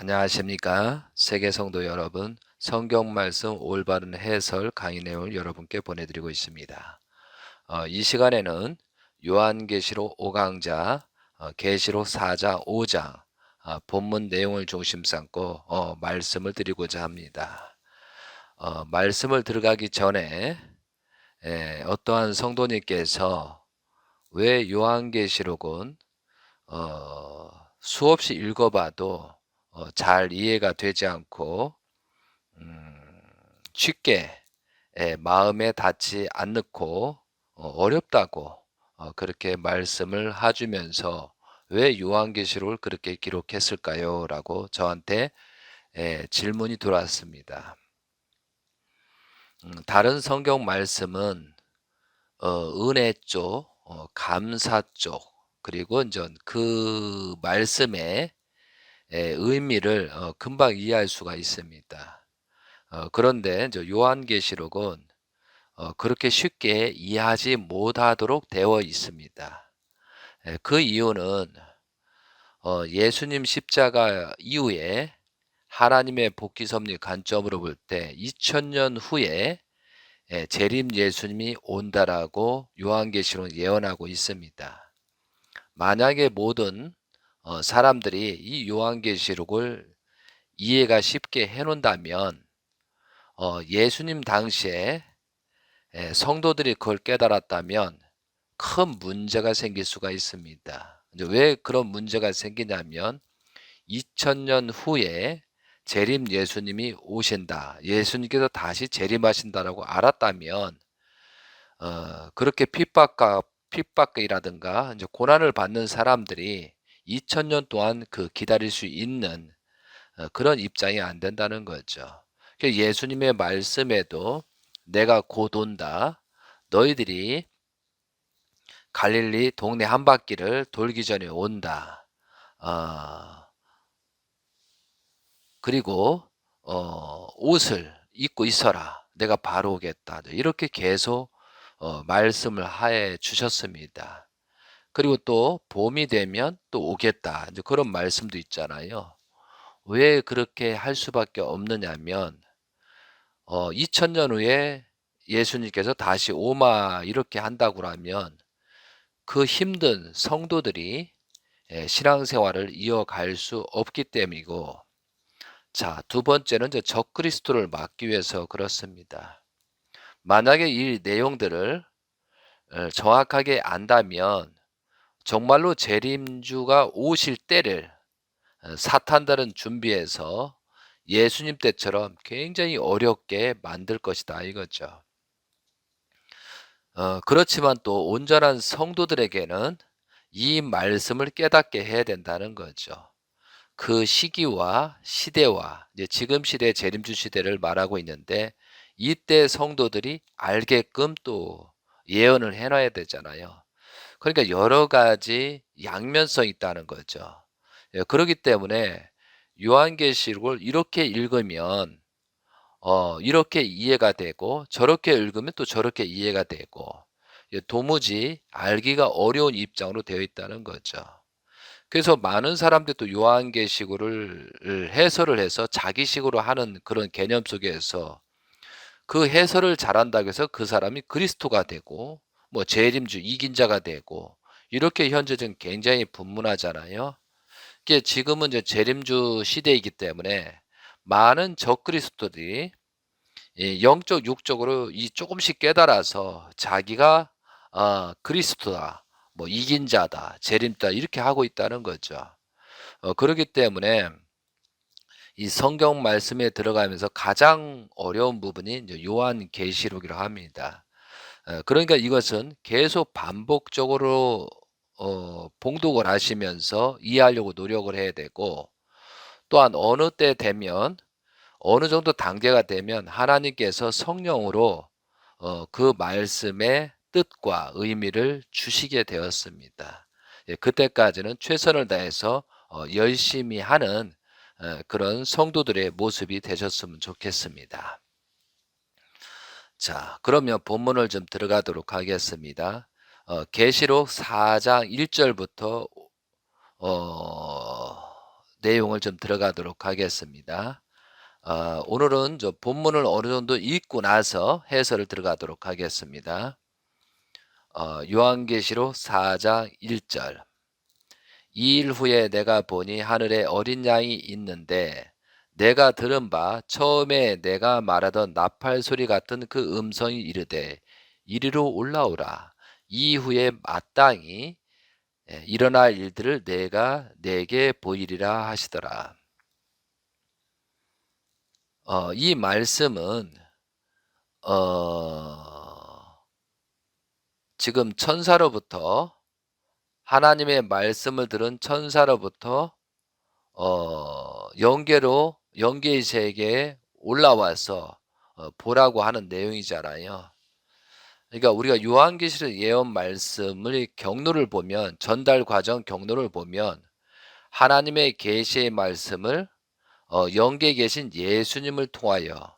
안녕하십니까? 세계 성도 여러분, 성경 말씀 올바른 해설 강의 내용을 여러분께 보내드리고 있습니다. 이 시간에는 요한계시록 5강자, 계시록 4장 5장 본문 내용을 중심 삼고 말씀을 드리고자 합니다. 말씀을 들어가기 전에 어떠한 성도님께서 왜 요한계시록은 수없이 읽어봐도 잘 이해가 되지 않고 음, 쉽게 마음에 닿지 않고 어렵다고 그렇게 말씀을 해주면서 왜 요한계시록을 그렇게 기록했을까요? 라고 저한테 질문이 들어왔습니다. 다른 성경 말씀은 은혜 쪽, 감사 쪽, 그리고 이제 그 말씀의 의미를 금방 이해할 수가 있습니다. 그런데 이제 요한계시록은 그렇게 쉽게 이해하지 못하도록 되어 있습니다. 그 이유는 예수님 십자가 이후에 하나님의 복귀 섭리 관점으로 볼 때 2000년 후에 재림 예수님이 온다라고 요한계시록은 예언하고 있습니다. 만약에 모든 사람들이 이 요한계시록을 이해가 쉽게 해놓는다면 예수님 당시에 성도들이 그걸 깨달았다면 큰 문제가 생길 수가 있습니다. 이제 왜 그런 문제가 생기냐면 2000년 후에 재림 예수님이 오신다. 예수님께서 다시 재림하신다라고 알았다면 그렇게 핍박이라든가 이제 고난을 받는 사람들이 2000년 동안 그 기다릴 수 있는 그런 입장이 안 된다는 거죠. 예수님의 말씀에도 내가 곧 온다. 너희들이 갈릴리 동네 한 바퀴를 돌기 전에 온다. 어, 그리고 옷을 입고 있어라. 내가 바로 오겠다. 이렇게 계속 말씀을 해 주셨습니다. 그리고 또 봄이 되면 또 오겠다. 이제 그런 말씀도 있잖아요. 왜 그렇게 할 수밖에 없느냐면 2000년 후에 예수님께서 다시 오마 이렇게 한다고 하면 그 힘든 성도들이 신앙생활을 이어갈 수 없기 때문이고, 자, 두 번째는 이제 적그리스도를 막기 위해서 그렇습니다. 만약에 이 내용들을 정확하게 안다면 정말로 재림주가 오실 때를 사탄들은 준비해서 예수님 때처럼 굉장히 어렵게 만들 것이다 이거죠. 그렇지만 또 온전한 성도들에게는 이 말씀을 깨닫게 해야 된다는 거죠. 그 시기와 시대와 이제 지금 시대 재림주 시대를 말하고 있는데 이때 성도들이 알게끔 또 예언을 해놔야 되잖아요. 그러니까 여러 가지 양면성이 있다는 거죠. 그렇기 때문에 요한계시록을 이렇게 읽으면 이렇게 이해가 되고 저렇게 읽으면 또 저렇게 이해가 되고 도무지 알기가 어려운 입장으로 되어 있다는 거죠. 그래서 많은 사람들이 또 요한계시록을 해설을 해서 자기식으로 하는 그런 개념 속에서 그 해설을 잘한다고 해서 그 사람이 그리스도가 되고 뭐 재림주 이긴 자가 되고 이렇게 현재 좀 굉장히 분분하잖아요. 이게 지금은 이제 재림주 시대이기 때문에 많은 적그리스도들이 이 영적 육적으로 이 조금씩 깨달아서 자기가 그리스도다, 뭐 이긴 자다, 재림다 이렇게 하고 있다는 거죠. 그렇기 때문에 이 성경 말씀에 들어가면서 가장 어려운 부분이 이제 요한계시록이라고 합니다. 그러니까 이것은 계속 반복적으로 봉독을 하시면서 이해하려고 노력을 해야 되고, 또한 어느 때 되면 어느 정도 단계가 되면 하나님께서 성령으로 그 말씀의 뜻과 의미를 주시게 되었습니다. 그때까지는 최선을 다해서 열심히 하는 그런 성도들의 모습이 되셨으면 좋겠습니다. 자, 그러면 본문을 좀 들어가도록 하겠습니다. 계시록 4장 1절부터 내용을 좀 들어가도록 하겠습니다. 오늘은 저 본문을 어느 정도 읽고 나서 해설을 들어가도록 하겠습니다. 요한계시록 4장 1절. 2일 후에 내가 보니 하늘에 어린 양이 있는데 내가 들은 바 처음에 내가 말하던 나팔 소리 같은 그 음성이 이르되 이리로 올라오라. 이후에 마땅히 일어날 일들을 내가 내게 보이리라 하시더라. 이 말씀은 지금 천사로부터 하나님의 말씀을 들은 천사로부터 영계의 세계에 올라와서 보라고 하는 내용이잖아요. 그러니까 우리가 요한계시록 예언 말씀의 경로를 보면, 전달 과정 경로를 보면 하나님의 계시의 말씀을 영계에 계신 예수님을 통하여,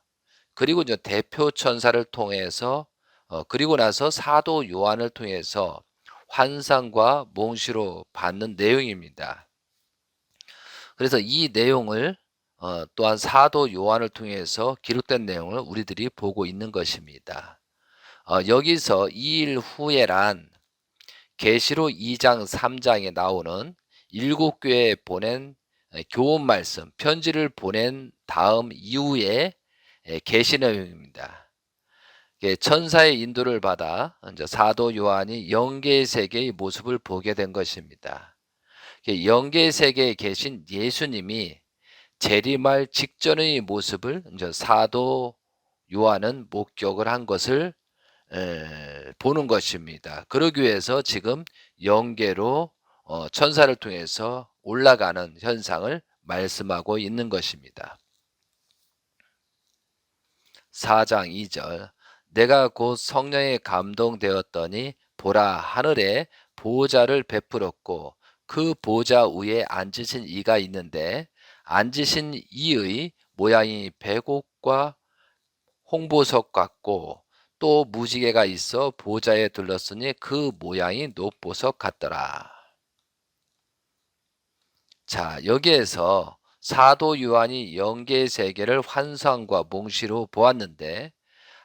그리고 이제 대표 천사를 통해서, 그리고 나서 사도 요한을 통해서 환상과 몽시로 받는 내용입니다. 그래서 이 내용을 또한 사도 요한을 통해서 기록된 내용을 우리들이 보고 있는 것입니다. 여기서 2일 후에란 계시록 2장 3장에 나오는 7교회에 보낸 교훈 말씀, 편지를 보낸 다음 이후에 계시 내용입니다. 천사의 인도를 받아 이제 사도 요한이 영계의 세계의 모습을 보게 된 것입니다. 영계의 세계에 계신 예수님이 재림할 직전의 모습을 이제 사도 요한은 목격을 한 것을 보는 것입니다. 그러기 위해서 지금 영계로 천사를 통해서 올라가는 현상을 말씀하고 있는 것입니다. 4장 2절. 내가 곧 성령에 감동되었더니 보라, 하늘에 보호자를 베풀었고 그 보호자 위에 앉으신 이가 있는데 앉으신 이의 모양이 백옥과 홍보석 같고 또 무지개가 있어 보호자에 둘렀으니 그 모양이 녹보석 같더라. 자, 여기에서 사도 요한이 영계의 세계를 환상과 몽시로 보았는데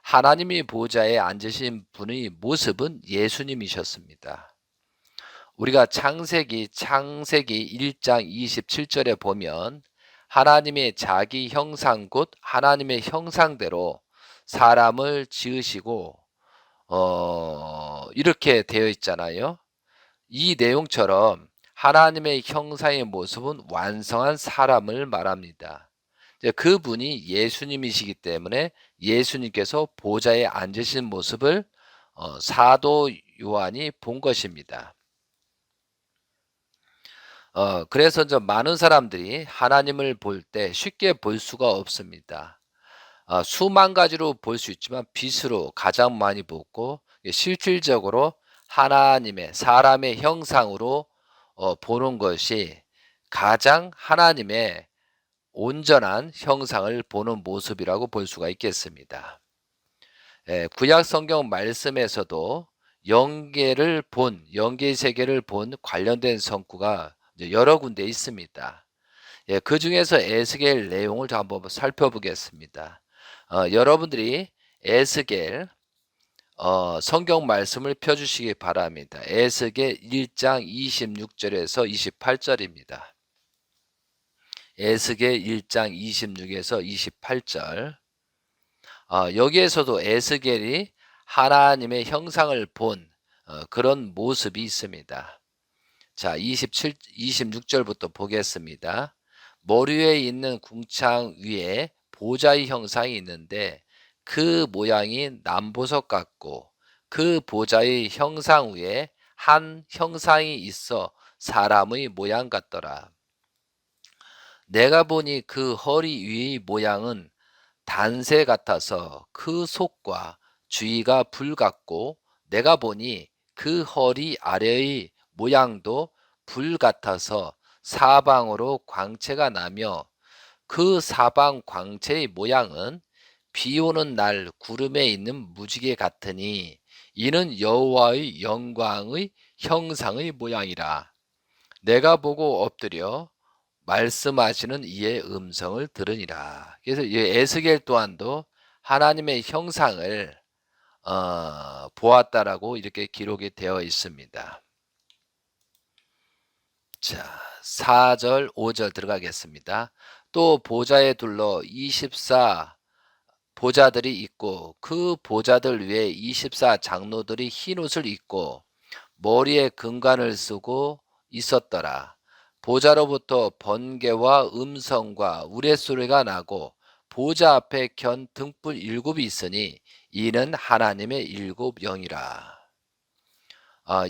하나님이 보호자에 앉으신 분의 모습은 예수님이셨습니다. 우리가 창세기 1장 27절에 보면 하나님의 자기 형상 곧 하나님의 형상대로 사람을 지으시고 이렇게 되어 있잖아요. 이 내용처럼 하나님의 형상의 모습은 완성한 사람을 말합니다. 그분이 예수님이시기 때문에 예수님께서 보좌에 앉으신 모습을 사도 요한이 본 것입니다. 그래서 많은 사람들이 하나님을 볼 때 쉽게 볼 수가 없습니다. 수만 가지로 볼 수 있지만 빛으로 가장 많이 보고 실질적으로 하나님의 사람의 형상으로 보는 것이 가장 하나님의 온전한 형상을 보는 모습이라고 볼 수가 있겠습니다. 구약 성경 말씀에서도 영계의 세계를 본 관련된 성구가 여러 군데 있습니다. 그 중에서 에스겔 내용을 한번 살펴보겠습니다. 여러분들이 에스겔 성경 말씀을 펴주시기 바랍니다. 에스겔 1장 26절에서 28절입니다. 에스겔 1장 26에서 28절. 여기에서도 에스겔이 하나님의 형상을 본 그런 모습이 있습니다. 자, 26절부터 보겠습니다. 머리 위에 있는 궁창 위에 보좌의 형상이 있는데 그 모양이 남보석 같고 그 보좌의 형상 위에 한 형상이 있어 사람의 모양 같더라. 내가 보니 그 허리 위의 모양은 단새 같아서 그 속과 주위가 불 같고 내가 보니 그 허리 아래의 모양도 불 같아서 사방으로 광채가 나며 그 사방 광채의 모양은 비 오는 날 구름에 있는 무지개 같으니 이는 여호와의 영광의 형상의 모양이라. 내가 보고 엎드려 말씀하시는 이의 음성을 들으니라. 그래서 이 에스겔 또한도 하나님의 형상을 보았다라고 이렇게 기록이 되어 있습니다. 자, 4절, 5절 들어가겠습니다. 또 보좌에 둘러 24 보좌들이 있고 그 보좌들 위에 24 장로들이 흰 옷을 입고 머리에 금관을 쓰고 있었더라. 보좌로부터 번개와 음성과 우레소리가 나고 보좌 앞에 켠 등불 7이 있으니 이는 하나님의 7영이라.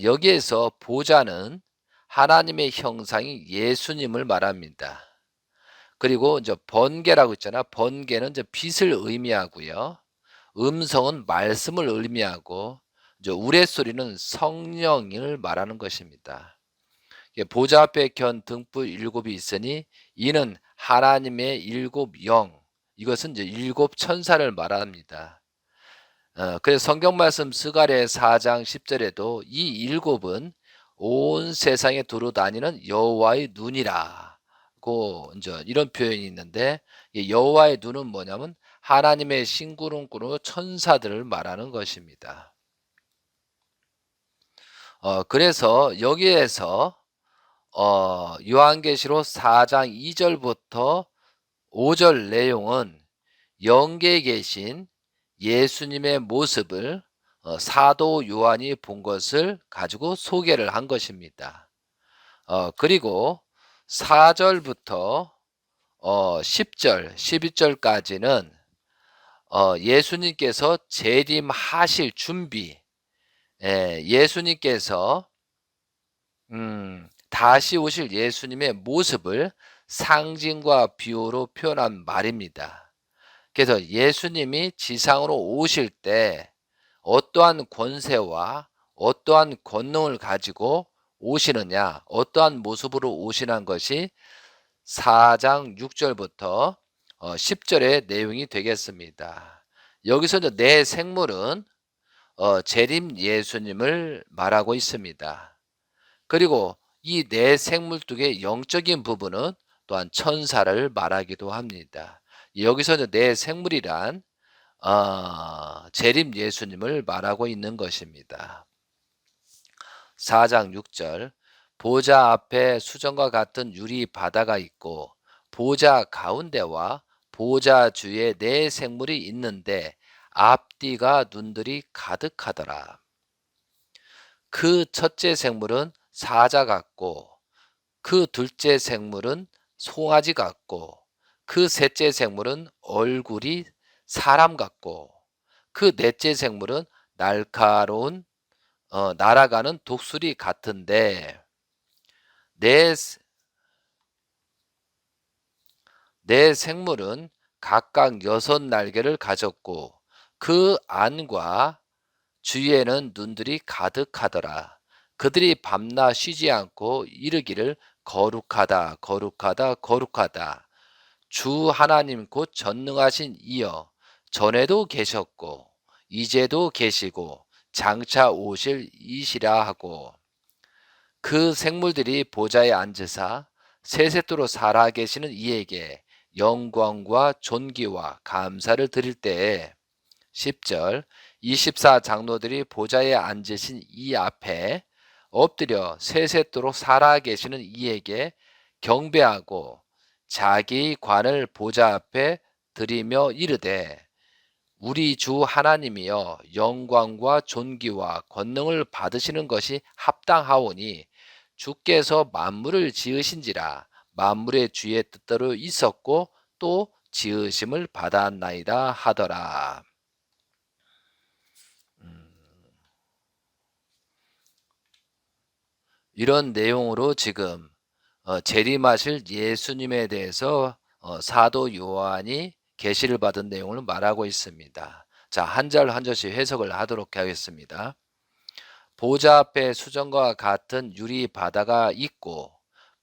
여기에서 보좌는 하나님의 형상이 예수님을 말합니다. 그리고 이제 번개라고 있잖아. 번개는 이제 빛을 의미하고요. 음성은 말씀을 의미하고 이제 우레소리는 성령을 말하는 것입니다. 보좌 앞에 켠 등불 7이 있으니 이는 하나님의 7영, 이것은 이제 7천사를 말합니다. 그래서 성경 말씀 스가랴 4장 10절에도 이 7은 온 세상에 두루 다니는 여호와의 눈이라고 이제 이런 표현이 있는데, 여호와의 눈은 뭐냐면 하나님의 심부름꾼으로 천사들을 말하는 것입니다. 그래서 여기에서 요한계시록 4장 2절부터 5절 내용은 영계에 계신 예수님의 모습을 사도 요한이 본 것을 가지고 소개를 한 것입니다. 그리고 4절부터 10절, 11절까지는 예수님께서 재림하실 준비, 예수님께서 다시 오실 예수님의 모습을 상징과 비유로 표현한 말입니다. 그래서 예수님이 지상으로 오실 때 어떠한 권세와 어떠한 권능을 가지고 오시느냐, 어떠한 모습으로 오시는 것이 4장 6절부터 10절의 내용이 되겠습니다. 여기서 내 생물은 재림 예수님을 말하고 있습니다. 그리고 이 내 생물 쪽의 영적인 부분은 또한 천사를 말하기도 합니다. 여기서 내 생물이란 재림 예수님을 말하고 있는 것입니다. 4장 6절, 보좌 앞에 수정과 같은 유리 바다가 있고 보좌 가운데와 보좌 주에 네 생물이 있는데 앞뒤가 눈들이 가득하더라. 그 첫째 생물은 사자 같고 그 둘째 생물은 송아지 같고 그 셋째 생물은 얼굴이 사람 같고 그 넷째 생물은 날카로운 날아가는 독수리 같은데 내 생물은 각각 6날개를 가졌고 그 안과 주위에는 눈들이 가득하더라. 그들이 밤낮 쉬지 않고 이르기를 거룩하다 거룩하다 거룩하다. 주 하나님 곧 전능하신 이여, 전에도 계셨고 이제도 계시고 장차 오실 이시라 하고, 그 생물들이 보좌에 앉으사 세세토록 살아계시는 이에게 영광과 존귀와 감사를 드릴 때에 10절, 24 장로들이 보좌에 앉으신 이 앞에 엎드려 세세토록 살아계시는 이에게 경배하고 자기 관을 보좌 앞에 드리며 이르되 우리 주 하나님이여, 영광과 존귀와 권능을 받으시는 것이 합당하오니 주께서 만물을 지으신지라 만물의 주의 뜻대로 있었고 또 지으심을 받았나이다 하더라. 이런 내용으로 지금 재림하실 예수님에 대해서 사도 요한이 계시를 받은 내용을 말하고 있습니다. 자, 한 절 한 절씩 해석을 하도록 하겠습니다. 보좌 앞에 수정과 같은 유리 바다가 있고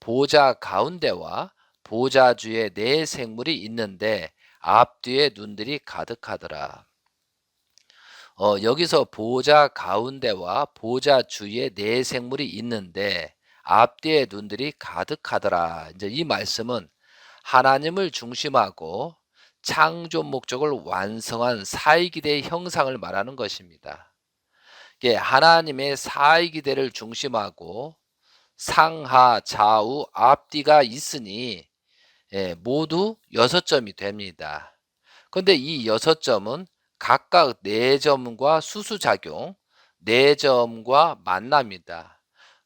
보좌 가운데와 보좌 주에 네 생물이 있는데 앞뒤에 눈들이 가득하더라. 여기서 보좌 가운데와 보좌 주위에 네 생물이 있는데 앞뒤에 눈들이 가득하더라. 이제 이 말씀은 하나님을 중심하고 창조 목적을 완성한 사이기대의 형상을 말하는 것입니다. 이게 하나님의 사이기대를 중심하고 상하, 좌우, 앞뒤가 있으니 모두 6점이 됩니다. 그런데 이 6점은 각각 4점과 수수작용, 4점과 만납니다.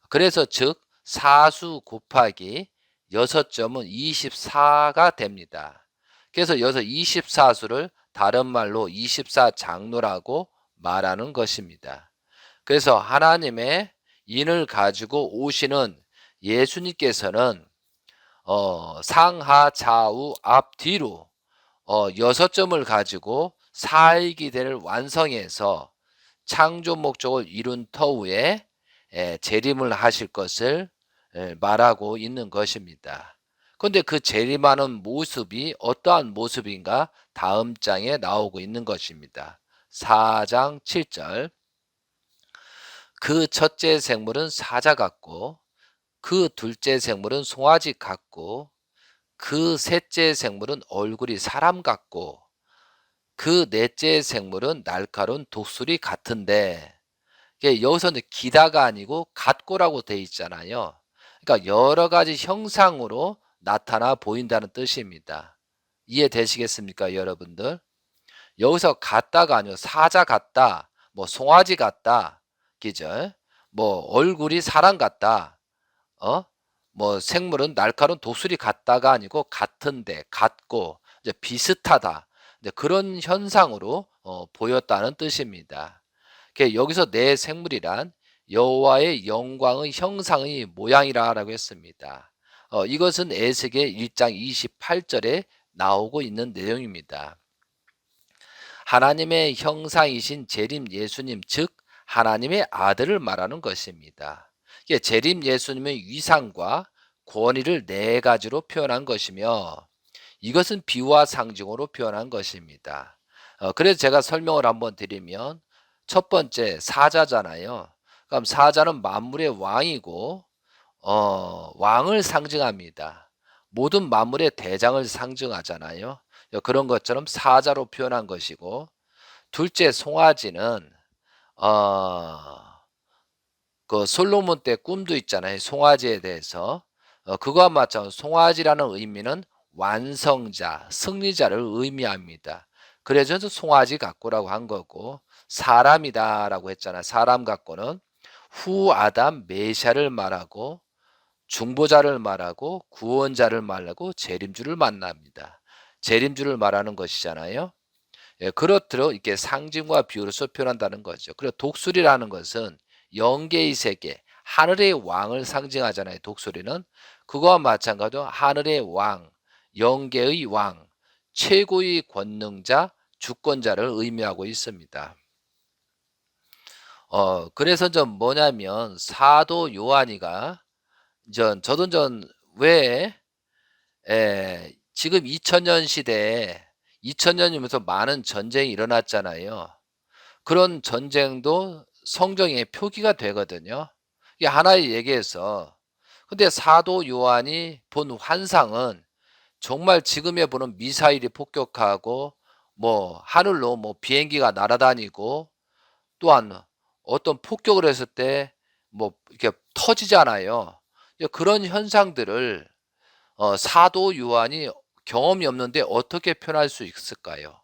그래서 즉 사수 곱하기 6점은 24가 됩니다. 그래서 여기서 24수를 다른 말로 24장로라고 말하는 것입니다. 그래서 하나님의 인을 가지고 오시는 예수님께서는 상하 좌우 앞 뒤로 6점을 가지고 사이기대를 완성해서 창조 목적을 이룬 터후에 재림을 하실 것을 말하고 있는 것입니다. 그런데 그 재림하는 모습이 어떠한 모습인가 다음 장에 나오고 있는 것입니다. 4장 7절 그 첫째 생물은 사자 같고 그 둘째 생물은 송아지 같고 그 셋째 생물은 얼굴이 사람 같고 그 넷째 생물은 날카로운 독수리 같은데 여기서는 기다가 아니고 같고라고 돼 있잖아요. 그러니까 여러 가지 형상으로 나타나 보인다는 뜻입니다. 이해되시겠습니까, 여러분들? 여기서 같다가 아니고 사자 같다, 뭐 송아지 같다, 그죠? 뭐 얼굴이 사람 같다, 어? 뭐 생물은 날카로운 독수리 같다가 아니고 같은데, 같고, 이제 비슷하다. 이제 그런 현상으로 보였다는 뜻입니다. 여기서 내 생물이란 여호와의 영광의 형상의 모양이라고 했습니다. 이것은 에스겔 1장 28절에 나오고 있는 내용입니다. 하나님의 형상이신 재림 예수님, 즉 하나님의 아들을 말하는 것입니다. 재림 예수님의 위상과 권위를 4가지로 표현한 것이며 이것은 비유와 상징으로 표현한 것입니다. 그래서 제가 설명을 한번 드리면 첫 번째 사자잖아요. 그럼 사자는 만물의 왕이고 왕을 상징합니다. 모든 만물의 대장을 상징하잖아요. 그런 것처럼 사자로 표현한 것이고 둘째 송아지는 어, 그 솔로몬 때 꿈도 있잖아요. 송아지에 대해서 그거와 마찬가지로 송아지라는 의미는 완성자, 승리자를 의미합니다. 그래서 송아지 같고라고 한 거고 사람이다라고 했잖아요. 사람 같고는 후 아담 메시아를 말하고 중보자를 말하고 구원자를 말하고 재림주를 만납니다. 재림주를 말하는 것이잖아요. 그렇도록 이렇게 상징과 비유로서 표현한다는 거죠. 그리고 독수리라는 것은 영계의 세계, 하늘의 왕을 상징하잖아요. 독수리는 그거와 마찬가지로 하늘의 왕, 영계의 왕, 최고의 권능자, 주권자를 의미하고 있습니다. 그래서 좀 뭐냐면 사도 요한이가 저도 왜 지금 2000년 시대에 2000년이면서 많은 전쟁이 일어났잖아요. 그런 전쟁도 성경에 표기가 되거든요. 이게 하나의 얘기에서 근데 사도 요한이 본 환상은 정말 지금에 보는 미사일이 폭격하고 뭐 하늘로 뭐 비행기가 날아다니고 또한 어떤 폭격을 했을 때 뭐 이렇게 터지잖아요. 그런 현상들을 사도 요한이 경험이 없는데 어떻게 표현할 수 있을까요?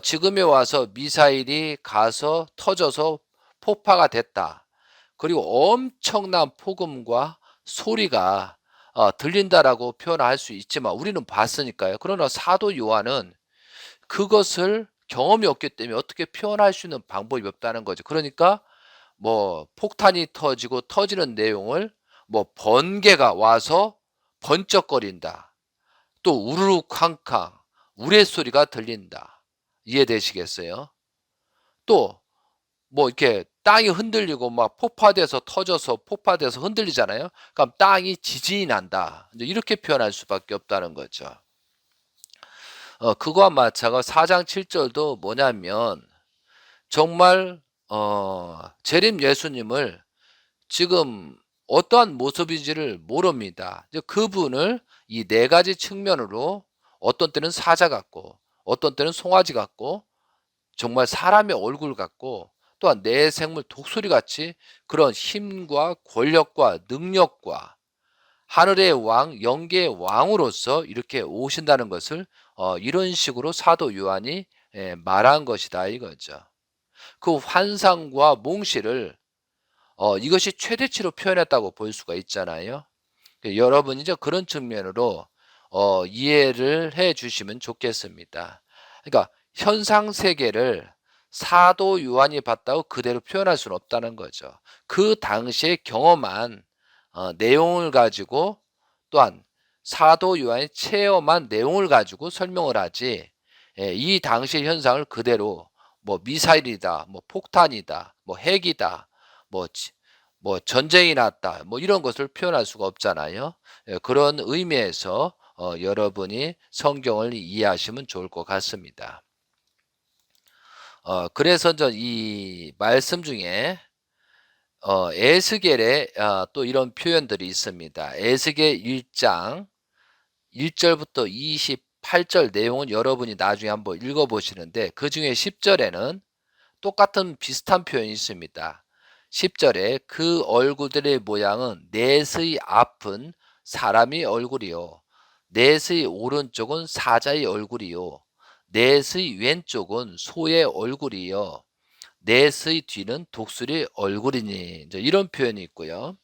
지금에 와서 미사일이 가서 터져서 폭파가 됐다. 그리고 엄청난 폭음과 소리가 들린다라고 표현할 수 있지만 우리는 봤으니까요. 그러나 사도 요한은 그것을 경험이 없기 때문에 어떻게 표현할 수 있는 방법이 없다는 거죠. 그러니까 뭐 폭탄이 터지고 터지는 내용을 뭐 번개가 와서 번쩍거린다. 또 우르르 쾅쾅 우레소리가 들린다. 이해되시겠어요? 또 뭐 이렇게 땅이 흔들리고 막 폭파돼서 터져서 폭파돼서 흔들리잖아요. 그럼 땅이 지진이 난다. 이제 이렇게 표현할 수밖에 없다는 거죠. 그거와 마찬가지로 4장 7절도 뭐냐면 정말 재림 예수님을 지금 어떠한 모습인지를 모릅니다. 이제 그분을 이 네 가지 측면으로 어떤 때는 사자 같고 어떤 때는 송아지 같고 정말 사람의 얼굴 같고 또한 내 생물 독수리 같이 그런 힘과 권력과 능력과 하늘의 왕, 영계의 왕으로서 이렇게 오신다는 것을 이런 식으로 사도 요한이 말한 것이다 이거죠. 그 환상과 몽실을 이것이 최대치로 표현했다고 볼 수가 있잖아요. 여러분 이제 그런 측면으로 이해를 해 주시면 좋겠습니다. 그러니까 현상 세계를 사도 요한이 봤다고 그대로 표현할 수는 없다는 거죠. 그 당시에 경험한 내용을 가지고 또한 사도 요한이 체험한 내용을 가지고 설명을 하지 이 당시의 현상을 그대로 뭐 미사일이다, 뭐 폭탄이다, 뭐 핵이다, 뭐 뭐 전쟁이 났다, 뭐 이런 것을 표현할 수가 없잖아요. 그런 의미에서 여러분이 성경을 이해하시면 좋을 것 같습니다. 그래서 이 말씀 중에 에스겔에 또 이런 표현들이 있습니다. 에스겔 1장 1절부터 28절 내용은 여러분이 나중에 한번 읽어보시는데 그중에 10절에는 똑같은 비슷한 표현이 있습니다. 10절에 그 얼굴들의 모양은 넷의 앞은 사람의 얼굴이요. 넷의 오른쪽은 사자의 얼굴이요. 넷의 왼쪽은 소의 얼굴이요. 넷의 뒤는 독수리의 얼굴이니. 이런 표현이 있고요.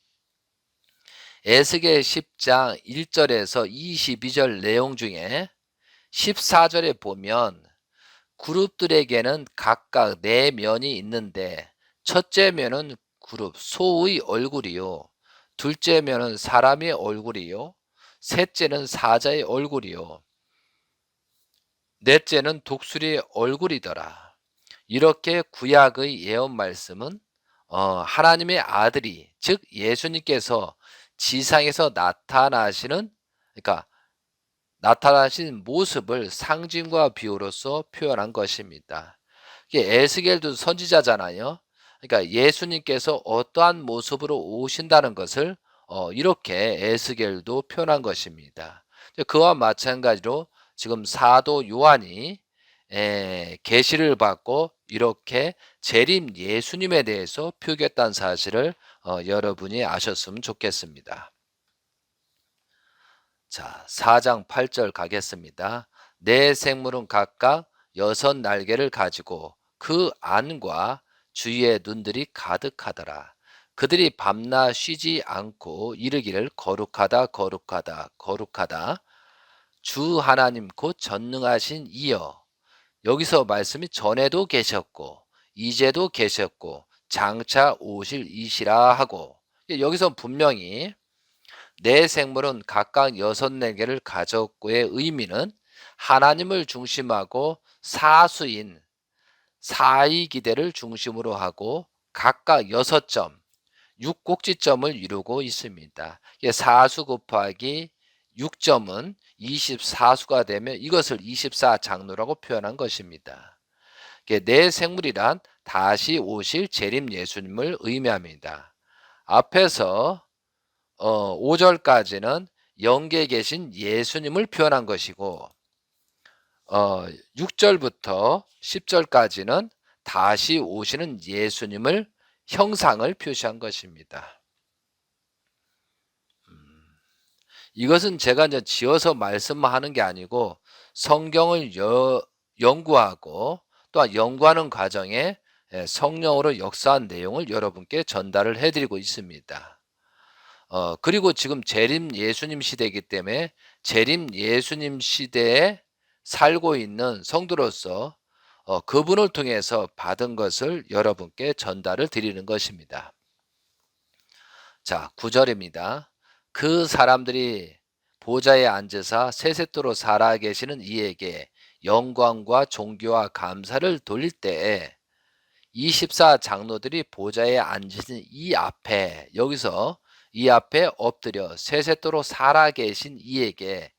에스겔 10장 1절에서 22절 내용 중에 14절에 보면 그룹들에게는 각각 네 면이 있는데 첫째 면은 그룹 소의 얼굴이요. 둘째 면은 사람의 얼굴이요. 셋째는 사자의 얼굴이요. 넷째는 독수리의 얼굴이더라. 이렇게 구약의 예언 말씀은 하나님의 아들이 즉 예수님께서 지상에서 나타나시는 그러니까 나타나신 모습을 상징과 비유로서 표현한 것입니다. 이게 에스겔도 선지자잖아요. 그러니까 예수님께서 어떠한 모습으로 오신다는 것을 이렇게 에스겔도 표현한 것입니다. 그와 마찬가지로 지금 사도 요한이 계시를 받고 이렇게 재림 예수님에 대해서 표기했다는 사실을 여러분이 아셨으면 좋겠습니다. 자, 4장 8절 가겠습니다. 네 생물은 각각 6 날개를 가지고 그 안과 주위의 눈들이 가득하더라. 그들이 밤낮 쉬지 않고 이르기를 거룩하다 거룩하다 거룩하다 주 하나님 곧 전능하신 이여. 여기서 말씀이 전에도 계셨고 이제도 계셨고 장차 오실 이시라 하고 여기서 분명히 네 생물은 각각 6 날개를 가졌고의 의미는 하나님을 중심하고 사수인 사이기대를 중심으로 하고 각각 6점, 6꼭지점을 이루고 있습니다. 사수 곱하기 6점은 24수가 되면 이것을 24장로라고 표현한 것입니다. 네 생물이란 다시 오실 재림 예수님을 의미합니다. 앞에서 5절까지는 영계에 계신 예수님을 표현한 것이고 6절부터 10절까지는 다시 오시는 예수님을 형상을 표시한 것입니다. 이것은 제가 이제 지어서 말씀하는 게 아니고 성경을 연구하고 또한 연구하는 과정에 성령으로 역사한 내용을 여러분께 전달을 해드리고 있습니다. 그리고 지금 재림 예수님 시대이기 때문에 재림 예수님 시대에 살고 있는 성도로서 그분을 통해서 받은 것을 여러분께 전달을 드리는 것입니다. 자, 9절입니다. 그 사람들이 보좌에 앉으사 세세토록 살아계시는 이에게 영광과 존귀와 감사를 돌릴 때에 24장로들이 보좌에 앉으신 이 앞에 여기서 이 앞에 엎드려 세세토록 살아계신 이에게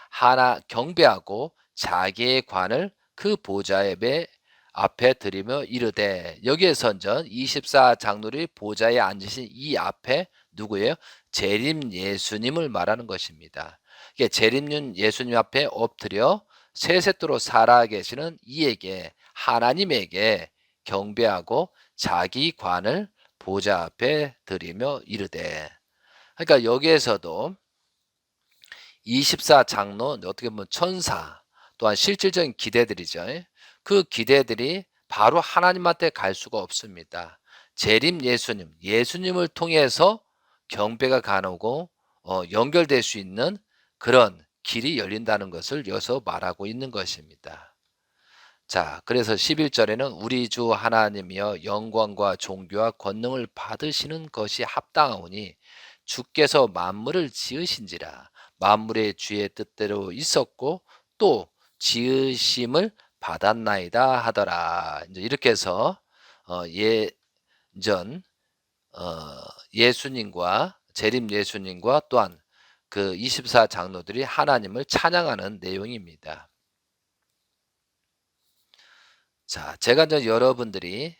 하나 경배하고 자기의 관을 그 보좌의 앞에 드리며 이르되 여기에서 전 24장로들이 보좌에 앉으신 이 앞에 누구예요? 재림 예수님을 말하는 것입니다. 이게 재림 예수님 앞에 엎드려 세세토록 살아계시는 이에게 하나님에게 경배하고 자기 관을 보좌 앞에 드리며 이르되. 그러니까 여기에서도 24장로 어떻게 보면 천사 또한 실질적인 기대들이죠. 그 기대들이 바로 하나님한테 갈 수가 없습니다. 재림 예수님, 예수님을 통해서 경배가 가능하고 연결될 수 있는 그런 길이 열린다는 것을 여기서 말하고 있는 것입니다. 자, 그래서 11절에는 우리 주 하나님이여 영광과 존귀와 권능을 받으시는 것이 합당하오니 주께서 만물을 지으신지라. 만물의 주의 뜻대로 있었고 또 지으심을 받았나이다 하더라. 이제 이렇게 해서 예전 예수님과 재림 예수님과 또한 그 24장로들이 하나님을 찬양하는 내용입니다. 자, 제가 이제 여러분들이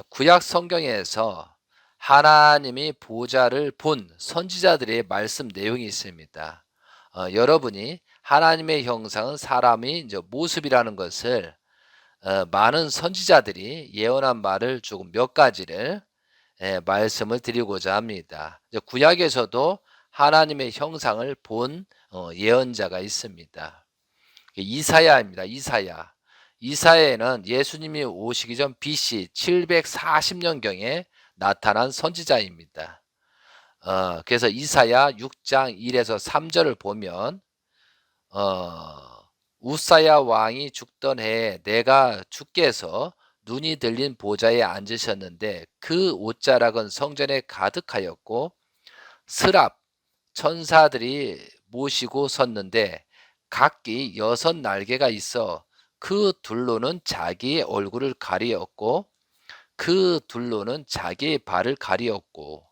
구약 성경에서 하나님이 보좌를 본 선지자들의 말씀 내용이 있습니다. 여러분이 하나님의 형상은 사람의 이제 모습이라는 것을 많은 선지자들이 예언한 말을 조금 몇 가지를 말씀을 드리고자 합니다. 이제 구약에서도 하나님의 형상을 본 예언자가 있습니다. 이사야입니다. 이사야에는 예수님이 오시기 전 BC 740년경에 나타난 선지자입니다. 그래서 이사야 6장 1에서 3절을 보면 우사야 왕이 죽던 해에 내가 주께서 눈이 들린 보좌에 앉으셨는데 그 옷자락은 성전에 가득하였고 스랍 천사들이 모시고 섰는데 각기 6 날개가 있어 그 둘로는 자기의 얼굴을 가리었고 그 둘로는 자기의 발을 가리었고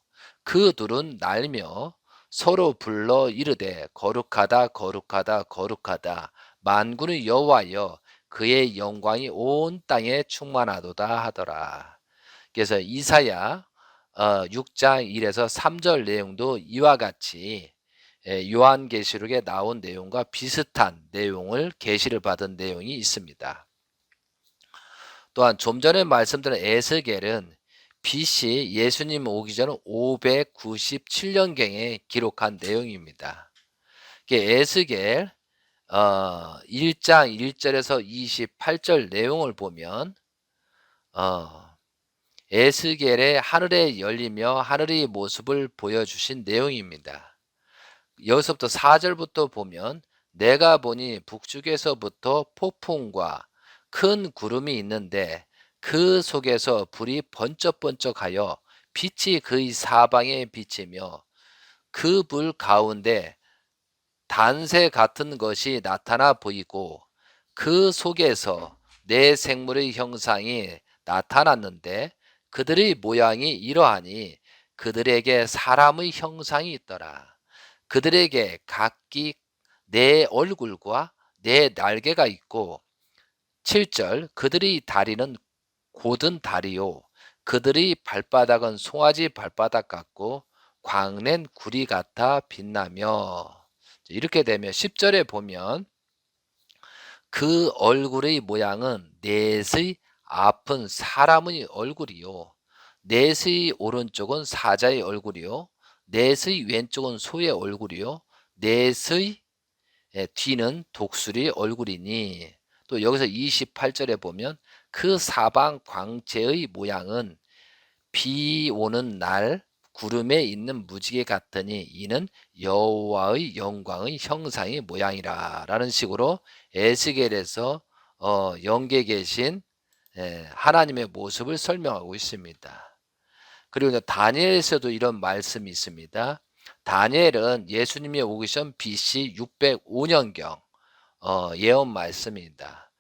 그 둘은 날며 서로 불러 이르되 거룩하다 거룩하다 거룩하다 만군의 여호와여 그의 영광이 온 땅에 충만하도다 하더라. 그래서 이사야 6장 1에서 3절 내용도 이와 같이 요한계시록에 나온 내용과 비슷한 내용을 계시를 받은 내용이 있습니다. 또한 좀 전에 말씀드린 에스겔은 BC 예수님 오기 전 597년경에 기록한 내용입니다. 에스겔 1장 1절에서 28절 내용을 보면 에스겔의 하늘에 열리며 하늘의 모습을 보여주신 내용입니다. 여기서부터 4절부터 보면 내가 보니 북쪽에서부터 폭풍과 큰 구름이 있는데 그 속에서 불이 번쩍번쩍하여 빛이 그의 사방에 비치며 그 불 가운데 단새 같은 것이 나타나 보이고 그 속에서 네 생물의 형상이 나타났는데 그들의 모양이 이러하니 그들에게 사람의 형상이 있더라. 그들에게 각기 네 얼굴과 네 날개가 있고 7절 그들의 다리는 곧은 다리요 그들의 발바닥은 송아지 발바닥 같고 광낸 구리 같아 빛나며 이렇게 되면 10절에 보면 그 얼굴의 모양은 넷의 앞은 사람의 얼굴이요 넷의 오른쪽은 사자의 얼굴이요 넷의 왼쪽은 소의 얼굴이요 넷의 뒤는 독수리 얼굴이니 또 여기서 28절에 보면 그 사방 광채의 모양은 비 오는 날 구름에 있는 무지개 같으니 이는 여호와의 영광의 형상의 모양이라 라는 식으로 에스겔에서 영계에 계신 하나님의 모습을 설명하고 있습니다. 그리고 다니엘에서도 이런 말씀이 있습니다. 다니엘은 예수님이 오기 전 BC 605년경 예언 말씀입니다.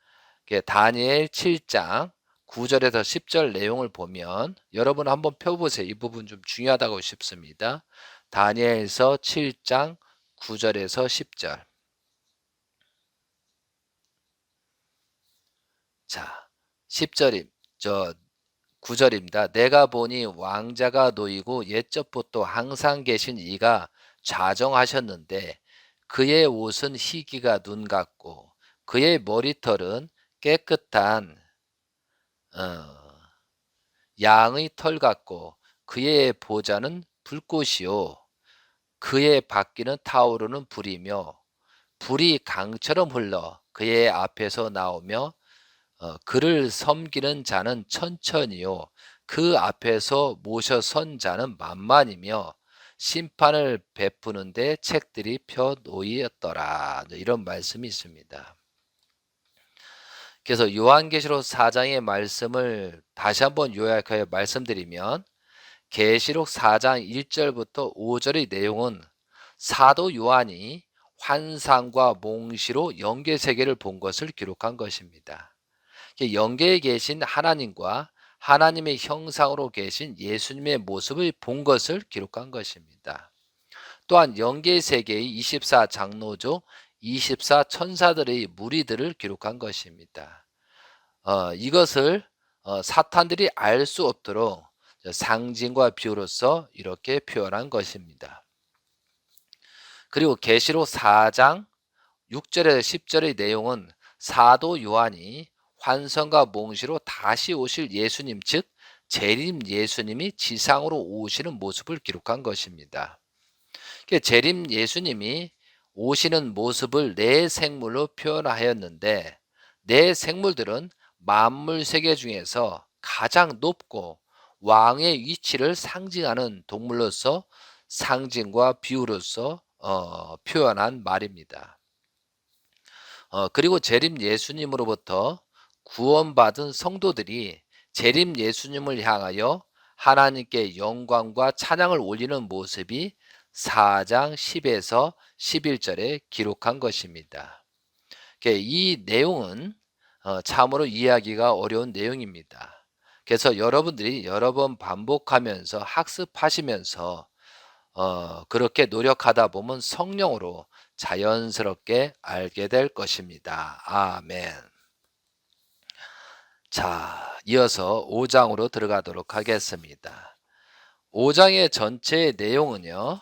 다니엘 7장 9절에서 10절 내용을 보면 여러분 한번 펴보세요. 이 부분 좀 중요하다고 싶습니다. 다니엘서 7장 9절에서 10절. 자, 10절이 9절입니다. 내가 보니 왕자가 놓이고 옛적부터 항상 계신 이가 좌정하셨는데 그의 옷은 희기가 눈 같고 그의 머리털은 깨끗한 어, 양의 털 같고 그의 보좌는 불꽃이요 그의 바퀴는 타오르는 불이며 불이 강처럼 흘러 그의 앞에서 나오며 그를 섬기는 자는 천천히요 그 앞에서 모셔 선 자는 만만이며 심판을 베푸는데 책들이 펴 놓이었더라. 이런 말씀이 있습니다. 그래서 요한계시록 4장의 말씀을 다시 한번 요약하여 말씀드리면 계시록 4장 1절부터 5절의 내용은 사도 요한이 환상과 몽시로 영계 세계를 본 것을 기록한 것입니다. 영계에 계신 하나님과 하나님의 형상으로 계신 예수님의 모습을 본 것을 기록한 것입니다. 또한 영계 세계의 24 장로조 24 천사들의 무리들을 기록한 것입니다. 이것을 사탄들이 알 수 없도록 상징과 비유로서 이렇게 표현한 것입니다. 그리고 계시록 4장 6절에서 10절의 내용은 사도 요한이 환상과 몽시로 다시 오실 예수님 즉 재림 예수님이 지상으로 오시는 모습을 기록한 것입니다. 재림 예수님이 오시는 모습을 네 생물로 표현하였는데 네 생물들은 만물 세계 중에서 가장 높고 왕의 위치를 상징하는 동물로서 상징과 비유로서 표현한 말입니다. 그리고 재림 예수님으로부터 구원받은 성도들이 재림 예수님을 향하여 하나님께 영광과 찬양을 올리는 모습이 4장 10에서 11절에 기록한 것입니다. 이 내용은 참으로 이해하기가 어려운 내용입니다. 그래서 여러분들이 여러 번 반복하면서 학습하시면서 그렇게 노력하다 보면 성령으로 자연스럽게 알게 될 것입니다. 아멘. 자, 이어서 5장으로 들어가도록 하겠습니다. 5장의 전체 내용은요,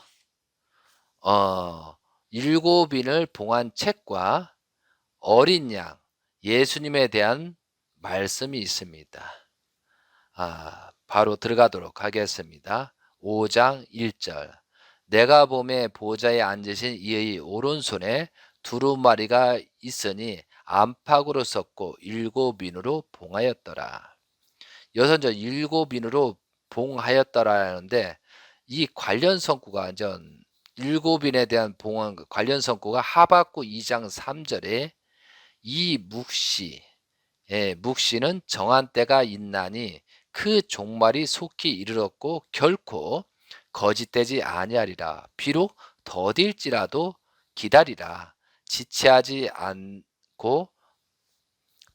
일곱인을 봉한 책과 어린 양, 예수님에 대한 말씀이 있습니다. 바로 들어가도록 하겠습니다. 5장 1절. 내가 보매 보좌에 앉으신 이의 오른손에 두루마리가 있으니 안팎으로 섰고 일곱인으로 봉하였더라. 여선저 일곱인으로 봉하였더라 하는데 이 관련 성구가 일곱인에 대한 봉헌 관련 성구가 하박국 2장 3절에 이 묵시, 묵시는 정한 때가 있나니 그 종말이 속히 이르렀고 결코 거짓되지 아니하리라. 비록 더딜지라도 기다리라. 지체하지 않고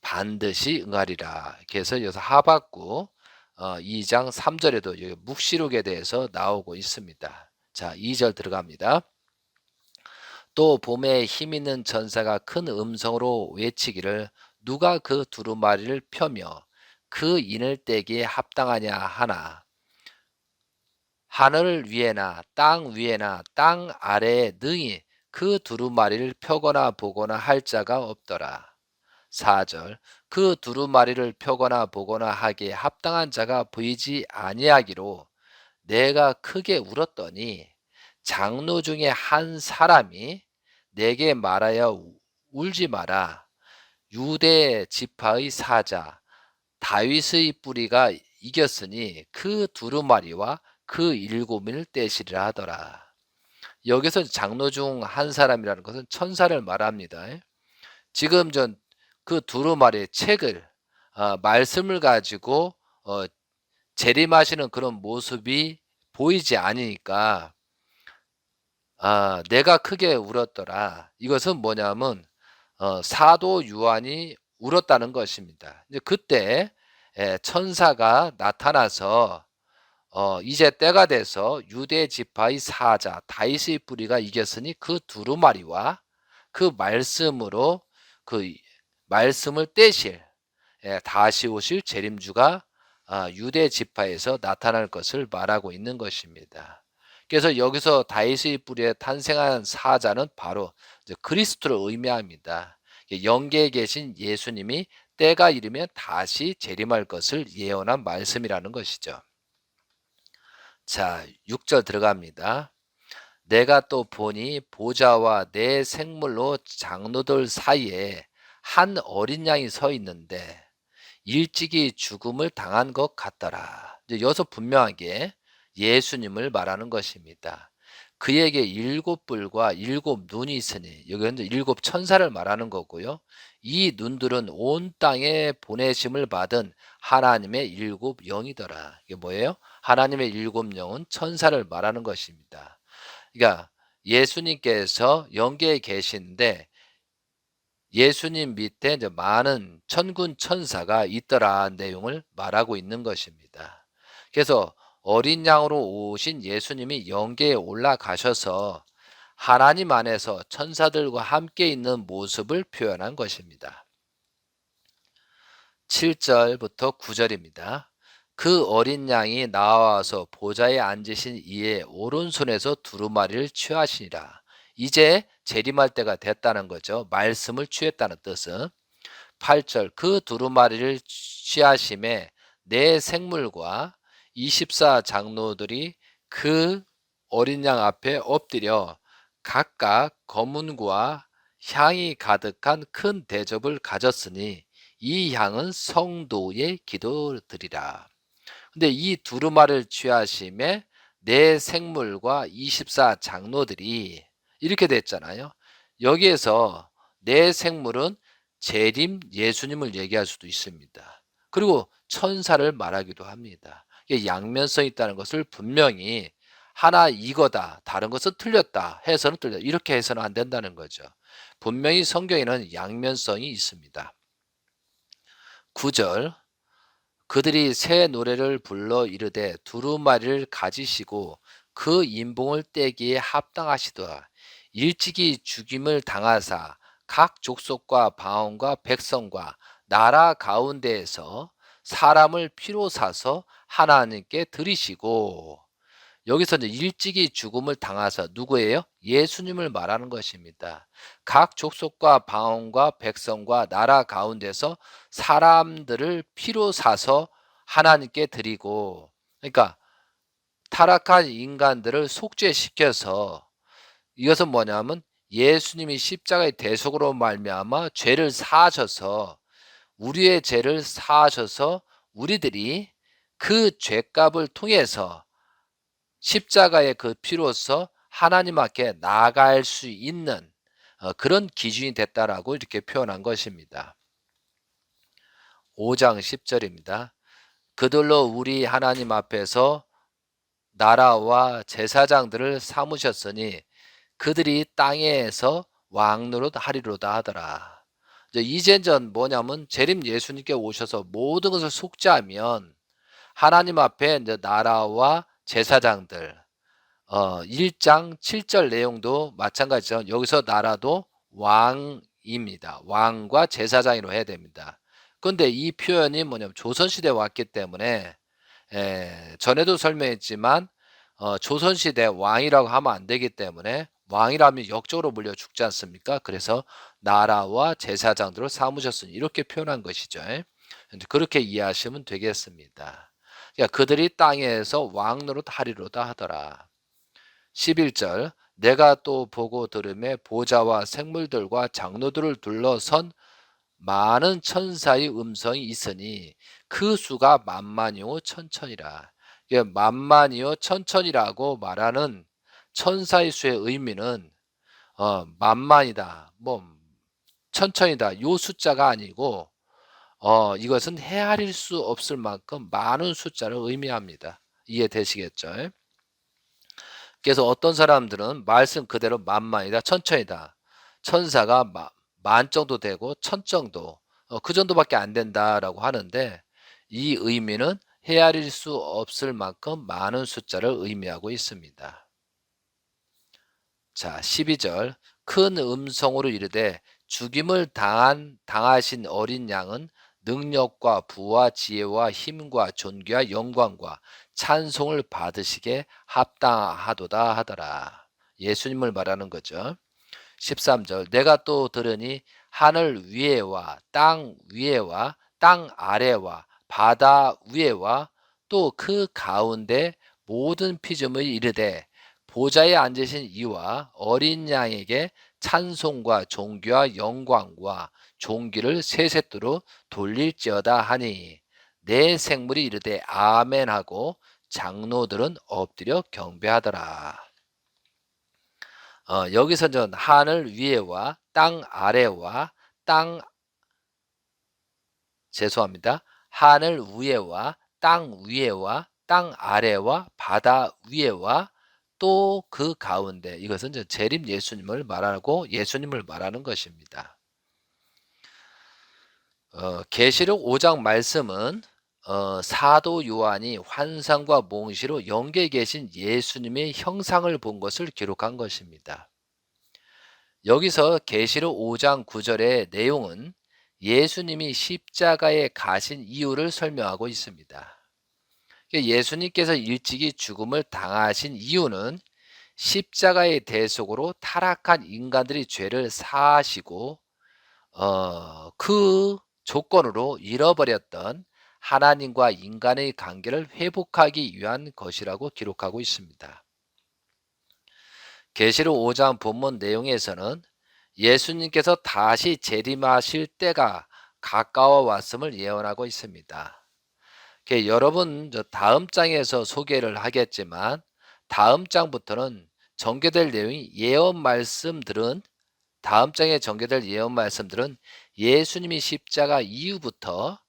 반드시 응하리라. 그래서 여기서 하박국 2장 3절에도 묵시록에 대해서 나오고 있습니다. 자, 2절 들어갑니다. 또 봄에 힘있는 전사가 큰 음성으로 외치기를 누가 그 두루마리를 펴며 그 인을 떼기에 합당하냐 하나 하늘 위에나 땅 위에나 땅 아래에 능히 그 두루마리를 펴거나 보거나 할 자가 없더라. 4절 그 두루마리를 펴거나 보거나 하기에 합당한 자가 보이지 아니하기로 내가 크게 울었더니 장로 중에 한 사람이 내게 말하여 울지 마라. 유대 지파의 사자 다윗의 뿌리가 이겼으니 그 두루마리와 그 일곱인을 떼시리라 하더라. 여기서 장로 중 한 사람이라는 것은 천사를 말합니다. 지금 그 두루마리의 책을 말씀을 가지고 재림하시는 그런 모습이 보이지 않으니까 내가 크게 울었더라. 이것은 뭐냐면 사도 요한이 울었다는 것입니다. 이제 그때 천사가 나타나서 이제 때가 돼서 유대 지파의 사자 다윗의 뿌리가 이겼으니 그 두루마리와 그 말씀으로 그 말씀을 떼실 다시 오실 재림주가 유대 지파에서 나타날 것을 말하고 있는 것입니다. 그래서 여기서 다윗의 뿌리에 탄생한 사자는 바로 이제 그리스도를 의미합니다. 영계에 계신 예수님이 때가 이르면 다시 재림할 것을 예언한 말씀이라는 것이죠. 자, 6절 들어갑니다. 내가 또 보니 보좌와 내 생물로 장로들 사이에 한 어린 양이 서 있는데 일찍이 죽음을 당한 것 같더라. 이제 여기서 분명하게 예수님을 말하는 것입니다. 그에게 일곱 뿔과 일곱 눈이 있으니 여기는 일곱 천사를 말하는 거고요. 이 눈들은 온 땅에 보내심을 받은 하나님의 일곱 영이더라. 이게 뭐예요? 하나님의 일곱 영은 천사를 말하는 것입니다. 그러니까 예수님께서 영계에 계신데 예수님 밑에 이제 많은 천군 천사가 있더라 내용을 말하고 있는 것입니다. 그래서 어린 양으로 오신 예수님이 영계에 올라가셔서 하나님 안에서 천사들과 함께 있는 모습을 표현한 것입니다. 7절부터 9절입니다. 그 어린 양이 나와서 보좌에 앉으신 이의 오른손에서 두루마리를 취하시니라. 이제 재림할 때가 됐다는 거죠. 말씀을 취했다는 뜻은. 8절 그 두루마리를 취하심에 내 생물과 24 장로들이 그 어린 양 앞에 엎드려 각각 검은고와 향이 가득한 큰 대접을 가졌으니 이 향은 성도의 기도드리라. 근데 이 두루마리를 취하심에 내 생물과 24 장로들이 이렇게 됐잖아요. 여기에서 내 생물은 재림 예수님을 얘기할 수도 있습니다. 그리고 천사를 말하기도 합니다. 이게 양면성이 있다는 것을 분명히 하나 이거다, 다른 것은 틀렸다 해서는 틀렸다. 이렇게 해서는 안 된다는 거죠. 분명히 성경에는 양면성이 있습니다. 9절 그들이 새 노래를 불러 이르되 두루마리를 가지시고 그 인봉을 떼기에 합당하시더라. 일찍이 죽임을 당하사 각 족속과 방언과 백성과 나라 가운데에서 사람을 피로 사서 하나님께 드리시고 여기서 이제 일찍이 죽음을 당하사 누구예요? 예수님을 말하는 것입니다. 각 족속과 방언과 백성과 나라 가운데서 사람들을 피로 사서 하나님께 드리고 그러니까 타락한 인간들을 속죄시켜서 이것은 뭐냐면 예수님이 십자가의 대속으로 말미암아 죄를 사하셔서 우리의 죄를 사하셔서 우리들이 그 죄값을 통해서 십자가의 그 피로서 하나님 앞에 나아갈 수 있는 그런 기준이 됐다라고 이렇게 표현한 것입니다. 5장 10절입니다. 그들로 우리 하나님 앞에서 나라와 제사장들을 삼으셨으니 그들이 땅에서 왕노릇 하리로다 하더라. 이젠전 뭐냐면 재림 예수님께 오셔서 모든 것을 속죄하면 하나님 앞에 이제 나라와 제사장들 1장 7절 내용도 마찬가지죠. 여기서 나라도 왕입니다. 왕과 제사장으로 해야 됩니다. 그런데 이 표현이 뭐냐면 조선시대에 왔기 때문에 전에도 설명했지만 조선시대 왕이라고 하면 안 되기 때문에 왕이라면 역적으로 물려 죽지 않습니까? 그래서 나라와 제사장들을 삼으셨으니 이렇게 표현한 것이죠. 그렇게 이해하시면 되겠습니다. 그러니까 그들이 땅에서 왕노릇 하리로다 하더라. 11절 내가 또 보고 들음에 보좌와 생물들과 장로들을 둘러선 많은 천사의 음성이 있으니 그 수가 만만이요 천천이라. 만만이요 천천이라고 말하는 천사의 수의 의미는 만만이다, 뭐 천천이다 요 숫자가 아니고 이것은 헤아릴 수 없을 만큼 많은 숫자를 의미합니다. 이해되시겠죠? 그래서 어떤 사람들은 말씀 그대로 만만이다, 천천이다. 천사가 만 정도 되고 천 정도, 그 정도밖에 안 된다라고 하는데 이 의미는 헤아릴 수 없을 만큼 많은 숫자를 의미하고 있습니다. 자, 12절 큰 음성으로 이르되 죽임을 당하신 어린 양은 능력과 부와 지혜와 힘과 존귀와 영광과 찬송을 받으시게 합당하도다 하더라. 예수님을 말하는 거죠. 13절 내가 또 들으니 하늘 위에와 땅 위에와 땅 아래와 바다 위에와 또 그 가운데 모든 피조물이 이르되 보좌에 앉으신 이와 어린 양에게 찬송과 존귀와 영광과 존귀를 세세토록 돌릴지어다 하니 내 생물이 이르되 아멘 하고 장로들은 엎드려 경배하더라. 여기서 전 하늘 위에와 땅 아래와 땅 죄송합니다. 하늘 위에와 땅 위에와 땅 아래와 바다 위에와 또 그 가운데 이것은 이제 재림 예수님을 말하고 예수님을 말하는 것입니다. 계시록 5장 말씀은 사도 요한이 환상과 몽시로 영계에 계신 예수님의 형상을 본 것을 기록한 것입니다. 여기서 계시록 5장 9절의 내용은 예수님이 십자가에 가신 이유를 설명하고 있습니다. 예수님께서 일찍이 죽음을 당하신 이유는 십자가의 대속으로 타락한 인간들이 죄를 사하시고 그 조건으로 잃어버렸던 하나님과 인간의 관계를 회복하기 위한 것이라고 기록하고 있습니다. 계시록 5장 본문 내용에서는 예수님께서 다시 재림하실 때가 가까워 왔음을 예언하고 있습니다. 여러분 다음 장에서 소개를 하겠지만 다음 장부터는 전개될 내용이 다음 장에 전개될 예언 말씀들은 예수님이 십자가 이후부터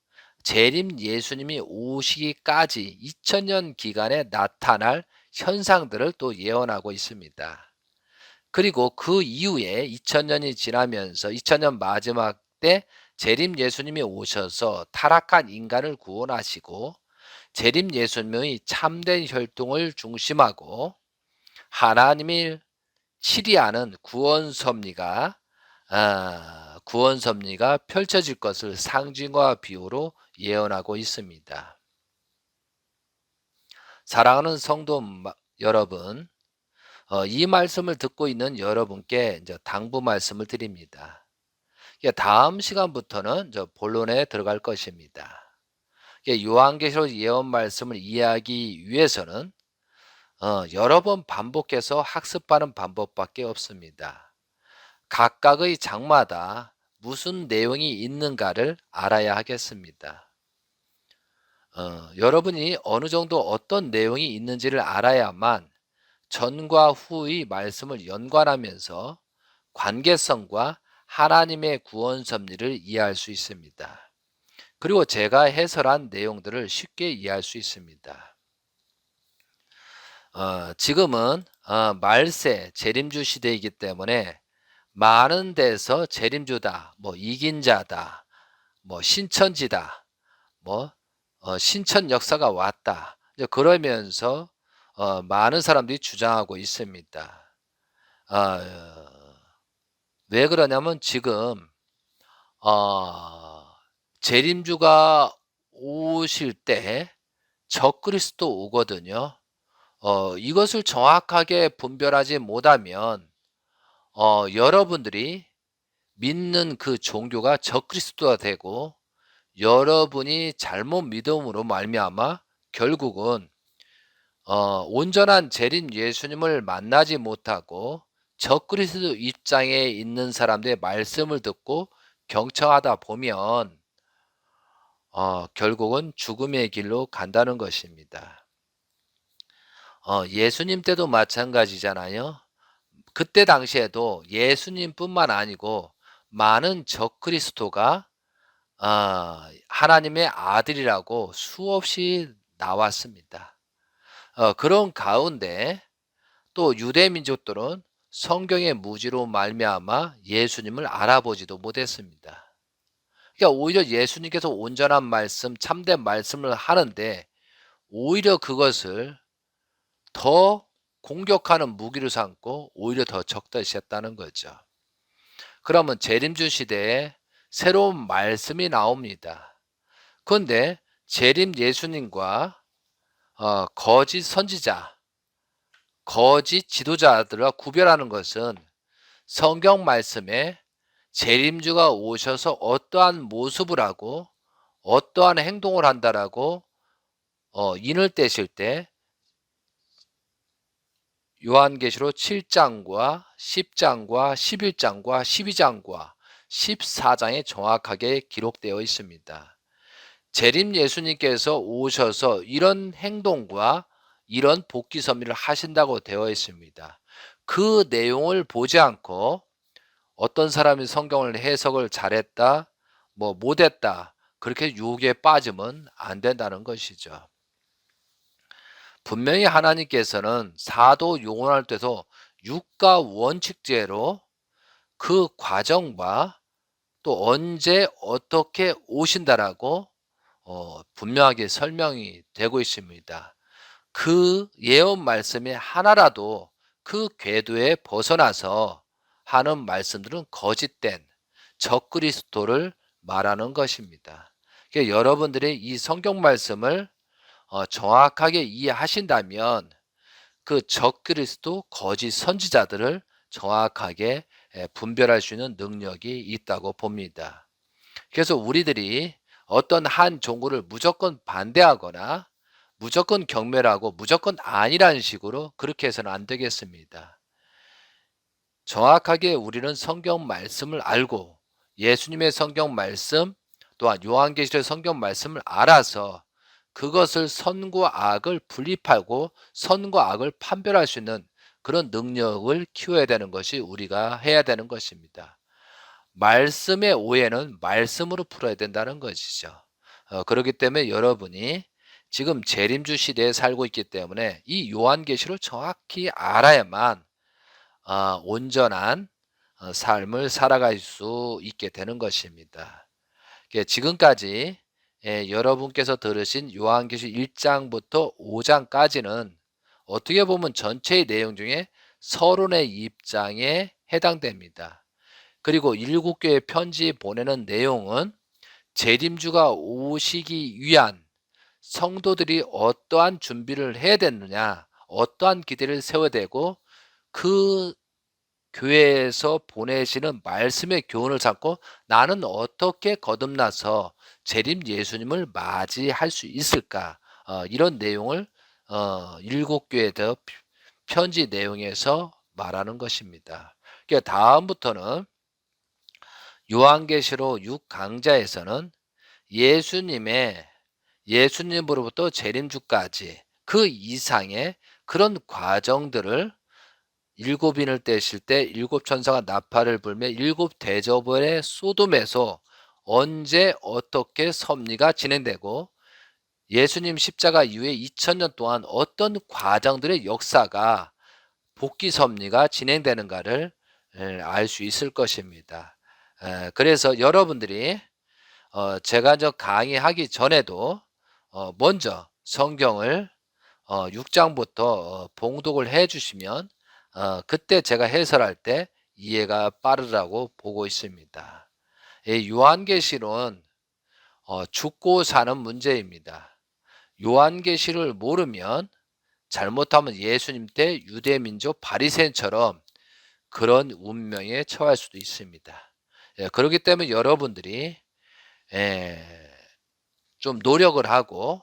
재림 예수님이 오시기까지 2000년 기간에 나타날 현상들을 또 예언하고 있습니다. 그리고 그 이후에 2000년이 지나면서 2000년 마지막 때 재림 예수님이 오셔서 타락한 인간을 구원하시고 재림 예수님의 참된 혈통을 중심하고 하나님이 치리하는 구원 섭리가 펼쳐질 것을 상징과 비유로 예언하고 있습니다. 사랑하는 성도 여러분, 이 말씀을 듣고 있는 여러분께 이제 당부 말씀을 드립니다. 다음 시간부터는 본론에 들어갈 것입니다. 요한계시록 예언 말씀을 이해하기 위해서는 여러 번 반복해서 학습하는 방법밖에 없습니다. 각각의 장마다 무슨 내용이 있는가를 알아야 하겠습니다. 여러분이 어느 정도 어떤 내용이 있는지를 알아야만 전과 후의 말씀을 연관하면서 관계성과 하나님의 구원 섭리를 이해할 수 있습니다. 그리고 제가 해설한 내용들을 쉽게 이해할 수 있습니다. 지금은 말세 재림주 시대이기 때문에 많은 데서 재림주다, 이긴 자다, 신천지다, 신천 역사가 왔다. 그러면서 많은 사람들이 주장하고 있습니다. 왜 그러냐면 지금 재림주가 오실 때 적그리스도 오거든요. 이것을 정확하게 분별하지 못하면 여러분들이 믿는 그 종교가 적그리스도가 되고 여러분이 잘못 믿음으로 말미암아 결국은 온전한 재림 예수님을 만나지 못하고 적그리스도 입장에 있는 사람들의 말씀을 듣고 경청하다 보면 결국은 죽음의 길로 간다는 것입니다. 예수님 때도 마찬가지잖아요. 그때 당시에도 예수님뿐만 아니고 많은 적그리스도가 하나님의 아들이라고 수없이 나왔습니다. 그런 가운데 또 유대민족들은 성경의 무지로 말미암아 예수님을 알아보지도 못했습니다. 그러니까 오히려 예수님께서 온전한 말씀, 참된 말씀을 하는데 오히려 그것을 더 공격하는 무기로 삼고 오히려 더 적대시했다는 거죠. 그러면 재림주 시대에 새로운 말씀이 나옵니다. 그런데 재림 예수님과 거짓 선지자, 거짓 지도자들과 구별하는 것은 성경 말씀에 재림주가 오셔서 어떠한 모습을 하고 어떠한 행동을 한다라고 인을 떼실 때 요한계시록 7장과 10장과 11장과 12장과 14장에 정확하게 기록되어 있습니다. 재림 예수님께서 오셔서 이런 행동과 이런 복귀 섭리를 하신다고 되어 있습니다. 그 내용을 보지 않고 어떤 사람이 성경을 해석을 잘했다, 뭐 못했다, 그렇게 유혹에 빠지면 안 된다는 것이죠. 분명히 하나님께서는 사도 용언할 때도 육가 원칙제로 그 과정과 또 언제 어떻게 오신다라고 분명하게 설명이 되고 있습니다. 그 예언 말씀이 하나라도 그 궤도에 벗어나서 하는 말씀들은 거짓된 적그리스도를 말하는 것입니다. 그러니까 여러분들이 이 성경 말씀을 정확하게 이해하신다면 그 적그리스도 거짓 선지자들을 정확하게 분별할 수 있는 능력이 있다고 봅니다. 그래서 우리들이 어떤 한 종교를 무조건 반대하거나 무조건 경멸하고 무조건 아니라는 식으로 그렇게 해서는 안 되겠습니다. 정확하게 우리는 성경 말씀을 알고 예수님의 성경 말씀 또한 요한계시록의 성경 말씀을 알아서 그것을 선과 악을 분립하고 선과 악을 판별할 수 있는 그런 능력을 키워야 되는 것이 우리가 해야 되는 것입니다. 말씀의 오해는 말씀으로 풀어야 된다는 것이죠. 그렇기 때문에 여러분이 지금 재림주 시대에 살고 있기 때문에 이 요한계시를 정확히 알아야만 온전한 삶을 살아갈 수 있게 되는 것입니다. 지금까지 여러분께서 들으신 요한계시 1장부터 5장까지는 어떻게 보면 전체의 내용 중에 서론의 입장에 해당됩니다. 그리고 7교회 편지 보내는 내용은 재림주가 오시기 위한 성도들이 어떠한 준비를 해야 되느냐, 어떠한 기대를 세워야 되고 그 교회에서 보내시는 말씀의 교훈을 잡고 나는 어떻게 거듭나서 재림 예수님을 맞이할 수 있을까? 이런 내용을 7교회 편지 내용에서 말하는 것입니다. 그러니까 다음부터는 요한계시록 6강자에서는 예수님으로부터 재림주까지 그 이상의 그런 과정들을 일곱 인을 떼실 때 일곱 천사가 나팔을 불며 일곱 대접의 소돔에서 언제 어떻게 섭리가 진행되고 예수님 십자가 이후에 2000년 동안 어떤 과정들의 역사가 복귀 섭리가 진행되는가를 알 수 있을 것입니다. 그래서 여러분들이 제가 강의하기 전에도 먼저 성경을 6장부터 봉독을 해 주시면 그때 제가 해설할 때 이해가 빠르다고 보고 있습니다. 요한계시록은 죽고 사는 문제입니다. 요한계시를 모르면 잘못하면 예수님 때 유대민족 바리새인처럼 그런 운명에 처할 수도 있습니다. 그렇기 때문에 여러분들이 좀 노력을 하고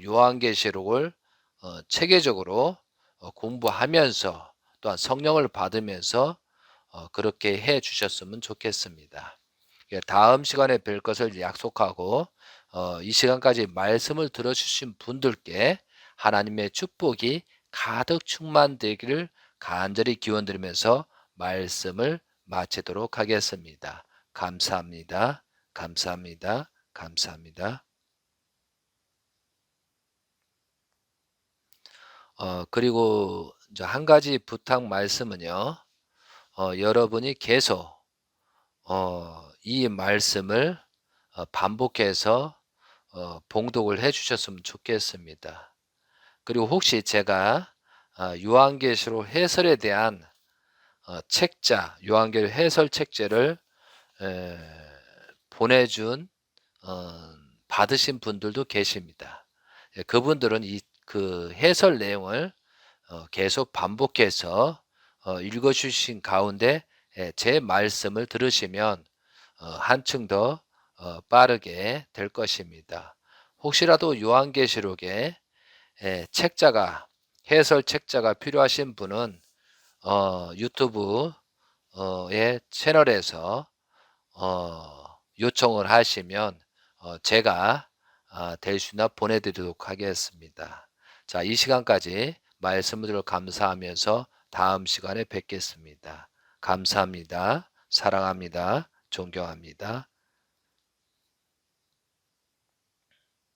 요한계시록을 체계적으로 공부하면서 또한 성령을 받으면서 그렇게 해 주셨으면 좋겠습니다. 다음 시간에 뵐 것을 약속하고 이 시간까지 말씀을 들어주신 분들께 하나님의 축복이 가득 충만되기를 간절히 기원드리면서 말씀을 마치도록 하겠습니다. 감사합니다. 감사합니다. 감사합니다. 그리고 이제 한 가지 부탁 말씀은요. 여러분이 계속 이 말씀을 반복해서 봉독을 해 주셨으면 좋겠습니다. 그리고 혹시 제가 요한계시록 해설에 대한 책자, 요한계시록 해설 책자를 보내준 받으신 분들도 계십니다. 예, 그분들은 그 해설 내용을 계속 반복해서 읽어 주신 가운데 예, 제 말씀을 들으시면 한층 더 빠르게 될 것입니다. 혹시라도 요한계시록에 예, 책자가 해설 책자가 필요하신 분은 유튜브 의 채널에서 요청을 하시면 제가 대신에 보내드리도록 하겠습니다. 자, 이 시간까지 말씀을 들어 감사하면서 다음 시간에 뵙겠습니다. 감사합니다. 사랑합니다. 존경합니다.